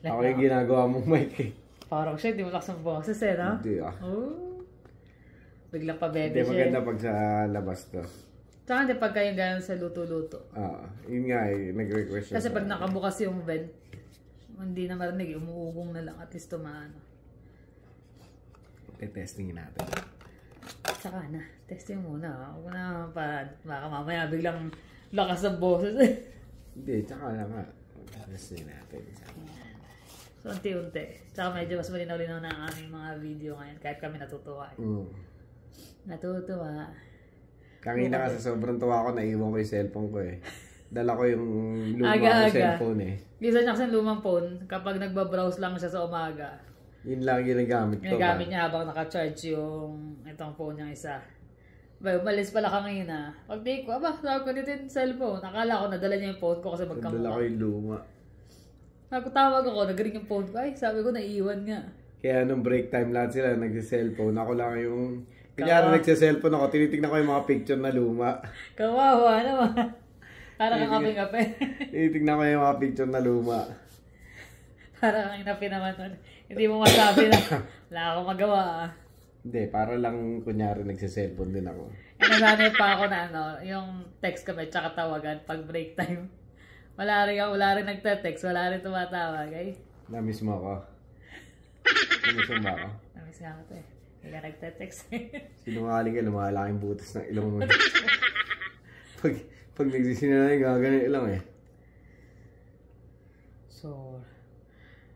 [SPEAKER 2] Ako yung ginagawa mong mic eh.
[SPEAKER 1] Parang siya, hindi malakas ang boses eh, no?
[SPEAKER 2] Hindi
[SPEAKER 1] Biglang pa bebe
[SPEAKER 2] siya. Hindi maganda
[SPEAKER 1] eh.
[SPEAKER 2] pag sa labas to.
[SPEAKER 1] Tsaka hindi pagka yung gano'n sa luto-luto.
[SPEAKER 2] Yun nga eh, nag-request siya.
[SPEAKER 1] Kasi pag nakabukas yung vent, hindi na marinig, umuugong na lang at least tumaano.
[SPEAKER 2] Testingin natin.
[SPEAKER 1] Tsaka na, testing muna. Huwag na baka mamaya biglang lakas ng boses eh.
[SPEAKER 2] Hindi, tsaka na nga. Testingin natin.
[SPEAKER 1] So, unti-unti. Tsaka medyo mas malinaw-linaw na ang aming mga video ngayon. Kahit kami natutuwa eh. Natutuwa.
[SPEAKER 2] Kanina nga sa sobrang tuwa ko, naiwan ko yung cellphone ko eh. dala ko yung luma
[SPEAKER 1] Aga-aga.
[SPEAKER 2] ko cellphone eh.
[SPEAKER 1] Minsan niya kasi lumang phone, kapag nagbabrowse lang siya sa umaga,
[SPEAKER 2] Yun lang ginagamit ko.
[SPEAKER 1] ginagamit niya habang naka-charge yung itong phone niyang isa. Umalis pala kanina. Pag take ko, sabi ko dito yung cellphone. Akala ko nadala niya yung phone ko kasi
[SPEAKER 2] Dala ko
[SPEAKER 1] magkamukha.
[SPEAKER 2] yung luma.
[SPEAKER 1] Tawag ako, nag-ring yung phone ko. Ay, sabi ko, naiiwan nga.
[SPEAKER 2] Kaya nung break time lahat sila nagsi-cellphone. Ako lang yung... Kanyari nagsi-cellphone ako, tinitignan ko yung mga picture na luma.
[SPEAKER 1] Kawawa naman. Para kang kaping-kape.
[SPEAKER 2] Tinitignan ko yung mga picture na luma.
[SPEAKER 1] Para kang inapi naman nun. Hindi mo masabi na wala akong magawa.
[SPEAKER 2] Hindi, para lang kunyari nagsi-cellphone din ako.
[SPEAKER 1] Nasanay pa ako na yung text kami tsaka tawagan pag break time. Wala rin nagte-text, wala rin tumatawag. Ay,
[SPEAKER 2] Namiss mo ako. Namiss mo ba ako?
[SPEAKER 1] namiss nga ako eh. Hindi ka nagte-text.
[SPEAKER 2] Sinungaling ka, lumalaking butas ng ilong mo. pag nagsisinungaling, gaganin ilang eh.
[SPEAKER 1] So,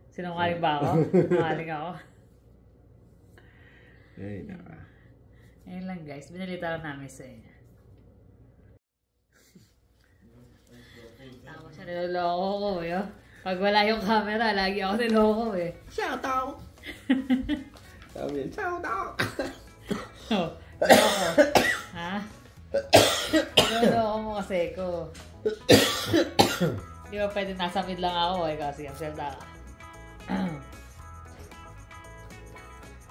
[SPEAKER 1] sinungaling ba ako? Sinungaling ako.
[SPEAKER 2] Ay, naka.
[SPEAKER 1] Ayun lang guys, binalita lang namin sa inyo. Tama siya, niloloko ko eh. Pag wala yung camera, lagi ako niloloko eh.
[SPEAKER 2] Shout out! Sabi niya, shout out!
[SPEAKER 1] Oh, niloloko. Ha? Niloloko mo kasi ko. Di ba pwede nasa mid lang ako eh, kasi ang selda ka.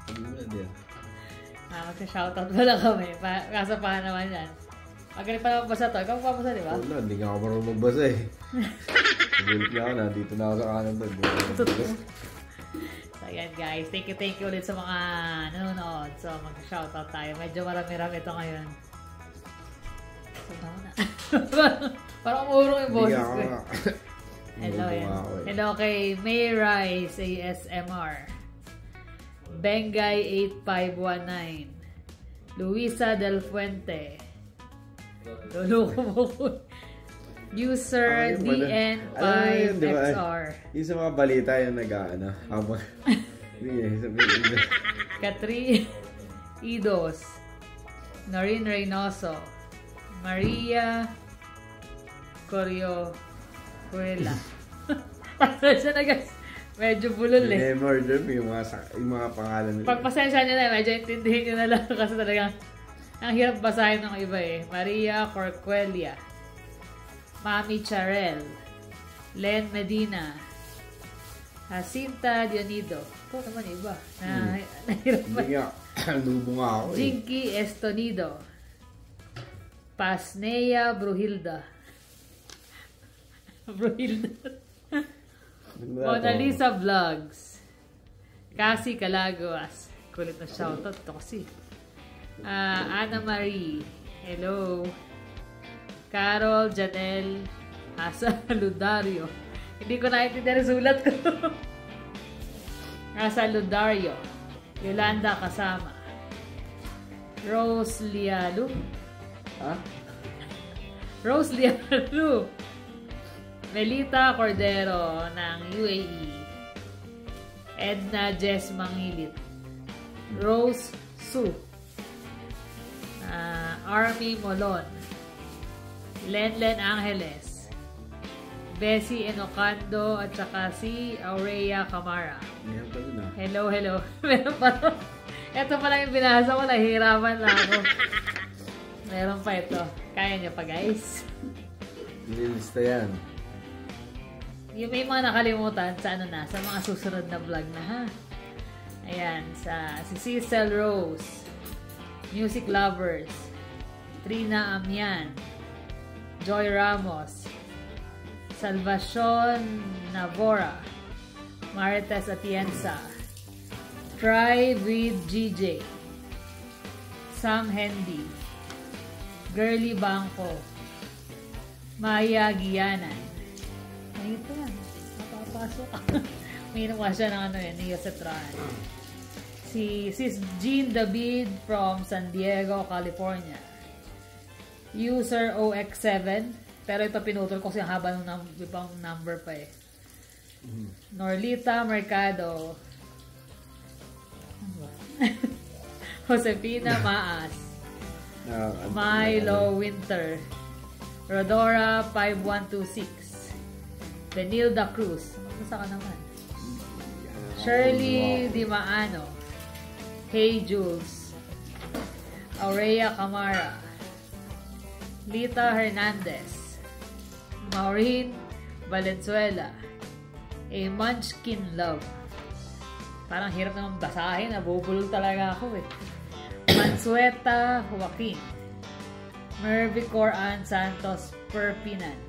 [SPEAKER 2] Hindi mo na din.
[SPEAKER 1] Magsa-shoutout pala kami. Kaso pa naman yan. Magaling pa naman basa to. Ikaw papasa, di ba?
[SPEAKER 2] Wala, hindi nga ako marunong magbasa eh. Nagulit nga ako na, dito na ako sa kanan doon.
[SPEAKER 1] So, ayan guys. Thank you ulit sa mga nanonood. So, mag-shoutout tayo. Medyo marami-rami ito ngayon. So, na. Parang umurong yung boses ko. Hello, yan. Hello kay May Rice ASMR. Bengay 8519. Luisa Del Fuente. Luloko mo ko. User DN5XR.
[SPEAKER 2] Yung sa mga balita yung nag-ano. Habang...
[SPEAKER 1] Katri Idos. Noreen Reynoso. Maria Cuela. Pasensya na guys. Medyo bulol eh.
[SPEAKER 2] Murder yung mga pangalan nila.
[SPEAKER 1] Pagpasensya nyo na, medyo intindihin nyo na lang kasi talagang ang hirap basahin ng iba eh. Maria Corquelia, Mami Charel, Len Medina, Jacinta Dionido. Ito naman iba. Nahirap ba?
[SPEAKER 2] Hindi nga, lubo nga ako eh.
[SPEAKER 1] Jinky Estonido, Pasnea Bruhilda. Mona Lisa Vlogs. Cassie Calaguas. Kulit na shoutout to kasi. Ana Marie. Hello. Carol Janelle Asa Ludario. Hindi ko naintindihan ang sulat ko. Asa Ludario. Yolanda Kasama. Rose Lialu.
[SPEAKER 2] Ha?
[SPEAKER 1] Rose Lialu. Melita Cordero ng UAE. Edna Jess Mangilit. Rose Su. Army Molon. Lenlen Angeles. Bessie Enocando at saka si Aurea Camara.
[SPEAKER 2] Meron pa dun ah.
[SPEAKER 1] Hello. Meron pa to. Ito pa lang yung binasa ko. Nahihirapan lang ako. Meron pa ito. Kaya niyo pa guys.
[SPEAKER 2] Nililista yan.
[SPEAKER 1] Yung may mga nakalimutan sa sa mga susunod na vlog na ha. Ayan, si Cecil Rose, Music Lovers, Trina Amian, Joy Ramos, Salvacion Navora, Marites Atienza, Try with GJ, Sam Hendy, Girly Bangko, Maya Gianan. Ayun pa yan. Napapasok. May nakuha siya ng ni Yosetran. Si Sis Jean David from San Diego, California. User OX7. Pero ito pinutol ko kasi ang haba ng ibang number pa eh. Norlita Mercado. Josefina Maas. Milo Winter. Rodora 5126. Benilda Cruz. Basta ka naman. Shirley Dimaano. Hey Jules. Aurea Camara. Lita Hernandez. Maureen Valenzuela. A Munchkin Love. Parang hirap naman basahin. Nabubulol talaga ako eh. Mansueta Joaquin. Mervy Coran Santos Perpinan.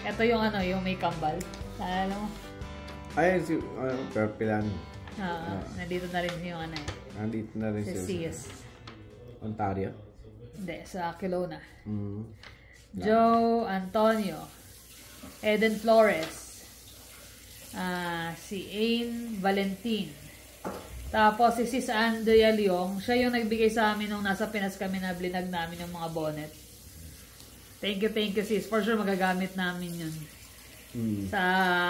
[SPEAKER 1] Ito yung yung may kambal. Naalala mo?
[SPEAKER 2] Ay, si Perpilan.
[SPEAKER 1] Nandito na rin yung
[SPEAKER 2] Nandito na rin
[SPEAKER 1] si Sis.
[SPEAKER 2] Ontario?
[SPEAKER 1] Hindi, sa Kelowna. Joe Antonio. Eden Flores. Si Ain Valentin. Tapos si Sis Andrea Leong. Siya yung nagbigay sa amin nung nasa Pinas kami na blinag namin yung mga bonnet. Thank you sis. For sure magagamit namin yun. Sa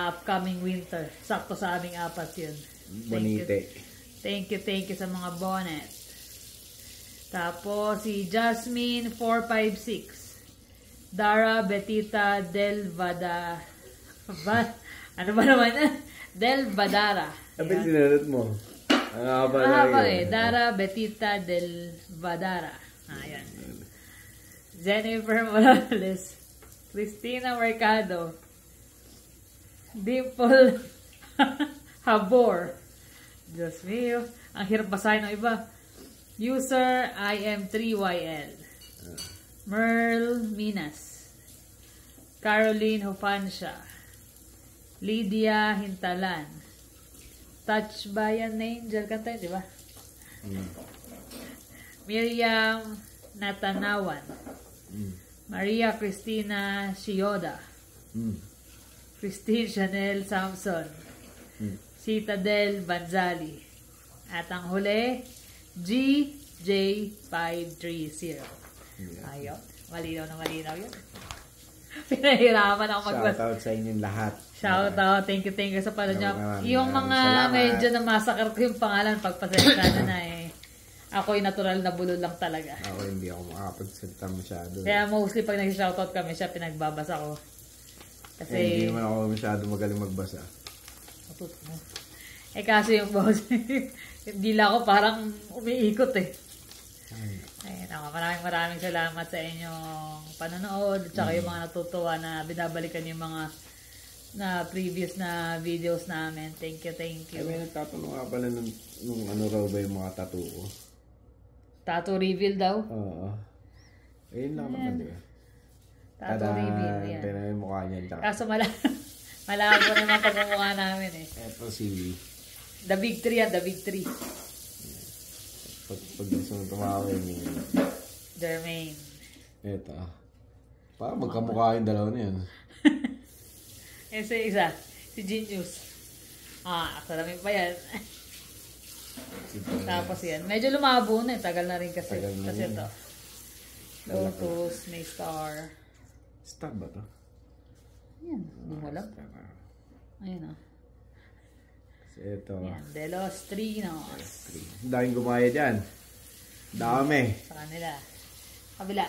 [SPEAKER 1] upcoming winter. Sakto sa aming apat yun.
[SPEAKER 2] Bonite.
[SPEAKER 1] Thank you sa mga bonnet. Tapos si Jasmine 456. Dara Betita Del Vada. Ano ba naman? Del Vadara.
[SPEAKER 2] Sabi sinunod mo.
[SPEAKER 1] Mahaba Dara Betita Del Vadara. Ayan. Jennifer Morales. Cristina Mercado. Dimple Habor. Diyos mio. Ang hirap basahin ng iba. User IM3YL. Merl Minas. Caroline Hofansha. Lydia Hintalan. Touch by an Angel. Kanta yun, di ba? Miriam Natanawan. Maria Cristina Shioda. Christine Chanel Samson. Citadel Banzali. At ang huli, GJ530. Ayun. Malinaw na malinaw yun. Pinahirapan ako magbasa.
[SPEAKER 2] Shoutout sa inyong lahat.
[SPEAKER 1] Shoutout. Thank you sa pala nyo. Yung mga medyo na masakar ko yung pangalan, pagpasensya na ako yung natural na bulol lang talaga.
[SPEAKER 2] Ako hindi ako makapagsalita masyado.
[SPEAKER 1] Kaya mostly pag nag-shoutout kami, siya pinagbabasa ko. Kasi
[SPEAKER 2] hindi naman ako masyado magaling magbasa.
[SPEAKER 1] Kasi yung boss, hindi lang ako parang umiikot eh. Ayun ako, maraming salamat sa inyong panonood at saka yung mga natutuwa na binabalikan yung mga na previous na videos namin. Thank you.
[SPEAKER 2] Ay, may nagtatanong nga pala nung ano raw ba yung mga tattoo ko.
[SPEAKER 1] Tattoo reveal daw?
[SPEAKER 2] Oo. Ayun lang naman, di ba?
[SPEAKER 1] Tattoo reveal, yan.
[SPEAKER 2] Tignan yung mukha niya.
[SPEAKER 1] Kaso malabo naman pagmumukha namin eh.
[SPEAKER 2] Ito si
[SPEAKER 1] The Big 3 yan, The Big 3.
[SPEAKER 2] Pag gusto nung tumawin niya.
[SPEAKER 1] Jermaine.
[SPEAKER 2] Ito. Parang magkamukha yung dalawa na yan.
[SPEAKER 1] Ese isa, si Genius. Salamin pa yan. Tapos yan. Medyo lumabo na eh. Tagal na rin kasi. Kasi ito. Lotus, may star.
[SPEAKER 2] Star ba to?
[SPEAKER 1] Yan. Hindi mo alam. Ayun o.
[SPEAKER 2] Kasi ito.
[SPEAKER 1] Yan. De Los Trinos.
[SPEAKER 2] Daming gumaya dyan. Dami.
[SPEAKER 1] Sa kanila. Kabila.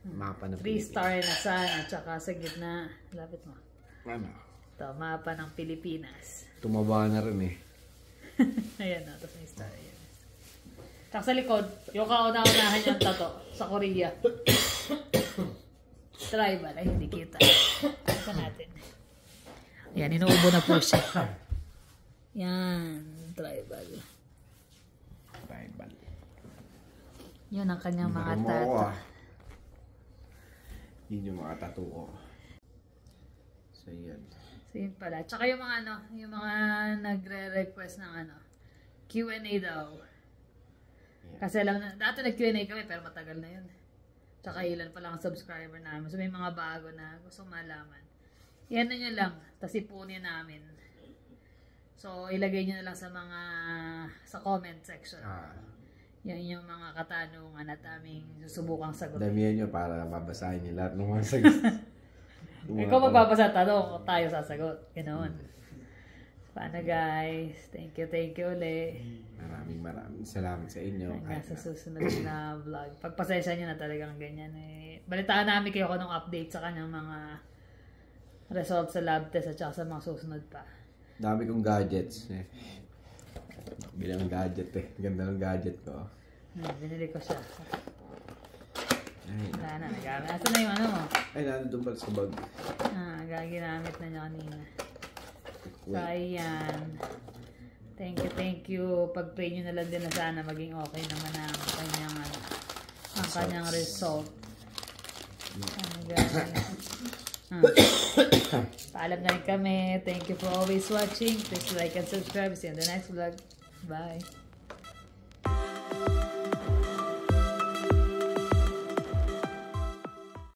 [SPEAKER 2] Mapa ng
[SPEAKER 1] 3-star na sun at saka sa gitna. Lapit mo.
[SPEAKER 2] Ano?
[SPEAKER 1] Ito, mapa ng Pilipinas.
[SPEAKER 2] Tumaba na rin eh.
[SPEAKER 1] Ayan na, tapos may star. Ayan. Tapos sa likod, yung kauna-unahan yung tato sa Korea. Tribal. Ay, hindi kita. Ito natin. Ayan, inuubo na po siya. Yan, tribal.
[SPEAKER 2] Tribal.
[SPEAKER 1] Yun ang kanyang mga
[SPEAKER 2] Maramo
[SPEAKER 1] tato.
[SPEAKER 2] ko Yun yung mga tattoo ko. So, yan.
[SPEAKER 1] So, yun pala. Tsaka yung mga yung mga nagre-request ng Q&A daw. Yeah. Kasi alam na, dati nag-Q&A kami pero matagal na yun. Tsaka ilan pa lang ang subscriber namin. So, may mga bago na gusto malaman. Yan na nyo lang. Tapos ipunin namin. So, ilagay nyo na lang sa comment section. Yan yung mga katanungan at aming susubukang sagutin.
[SPEAKER 2] Damihan nyo para mabasahin nyo lahat ng mga sagot.
[SPEAKER 1] Ikaw magbabasa tanong, tayo sasagot. Ganoon. Paano guys? Thank you ulit.
[SPEAKER 2] Maraming salamat sa inyo.
[SPEAKER 1] Hanggang sa susunod na vlog. Pagpasensya nyo na talagang ganyan eh. Balitaan namin kayo ng update sa kanyang mga results sa lab test at saka sa mga susunod pa.
[SPEAKER 2] Dami kong gadgets. Bilang gadget eh. Ganda ng gadget ko.
[SPEAKER 1] Binili ko siya.
[SPEAKER 2] Ay,
[SPEAKER 1] Wala na, nagamit. Asa na yung ano mo?
[SPEAKER 2] ay nandun pala sa bag.
[SPEAKER 1] Gaginamit na niya kanina. So, ayan. Thank you. Pag-pray nyo na lang din na sana maging okay naman ang kanyang result. Ano guys? Paalam na rin kami. Thank you for always watching. Please like and subscribe. See you in the next vlog. Bye.